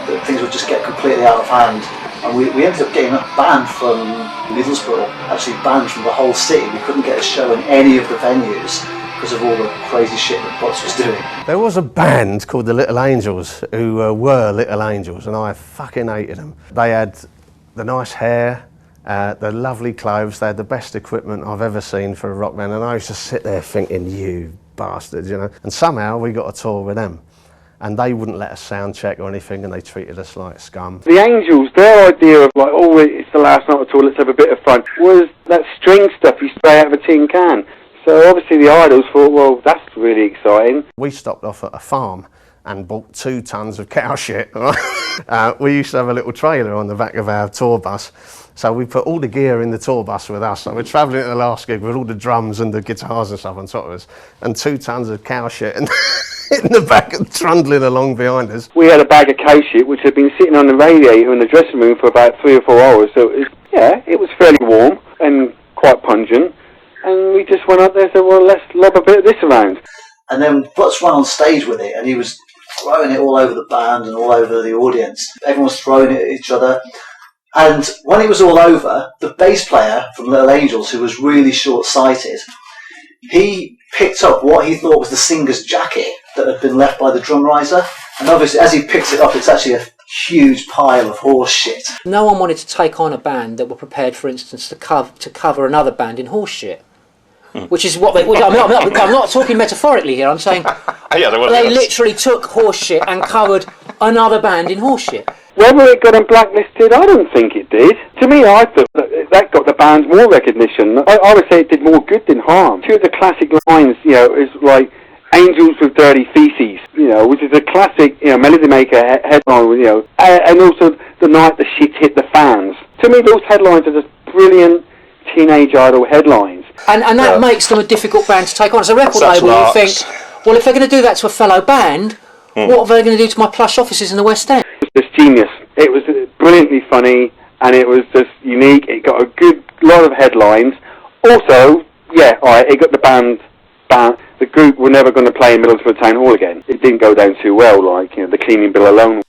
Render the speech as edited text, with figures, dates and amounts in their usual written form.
that things would just get completely out of hand. And we ended up getting banned from Middlesbrough, actually banned from the whole city. We couldn't get a show in any of the venues because of all the crazy shit that Butts was doing. There was a band called the Little Angels who were Little Angels, and I fucking hated them. They had the nice hair, the lovely clothes, they had the best equipment I've ever seen for a rock band, and I used to sit there thinking, you bastards, you know. And somehow we got a tour with them, and they wouldn't let us sound check or anything, and they treated us like scum. The Angels, their idea of like, oh, it's the last night of the tour, let's have a bit of fun, was that string stuff you spray out of a tin can. So obviously the Idols thought, well, that's really exciting. We stopped off at a farm and bought 2 tons of cow shit. We used to have a little trailer on the back of our tour bus, so we put all the gear in the tour bus with us. So we're travelling at the last gig with all the drums and the guitars and stuff on top of us, and 2 tons of cow shit in the back and trundling along behind us. We had a bag of cow shit which had been sitting on the radiator in the dressing room for about 3 or 4 hours, so it was fairly warm and quite pungent. And we just went up there and said, well, let's lob a bit of this around. And then Butts went on stage with it, and he was throwing it all over the band and all over the audience. Everyone was throwing it at each other. And when it was all over, the bass player from Little Angels, who was really short-sighted, he picked up what he thought was the singer's jacket that had been left by the drum riser. And obviously, as he picks it up, it's actually a huge pile of horse shit. No one wanted to take on a band that were prepared, for instance, to cover another band in horse shit. Which is what I'm not talking metaphorically here, I'm saying they literally took horse shit and covered another band in horse shit. Whether it got them blacklisted, I don't think it did. To me, I thought that got the band more recognition. I would say it did more good than harm. 2 of the classic lines, you know, is like Angels with Dirty Feces, you know, which is a classic, you know, Melody Maker headline, you know, and also The Night the Shit Hit the Fans. To me, those headlines are just brilliant Teenage Idol headlines. And that makes them a difficult band to take on. As a record label, you think, well, if they're going to do that to a fellow band, what are they going to do to my plush offices in the West End? It was just genius. It was brilliantly funny, and it was just unique. It got a good lot of headlines. Also, it got the band. The group were never going to play in Middlesbrough Town Hall again. It didn't go down too well, like, you know, the cleaning bill alone.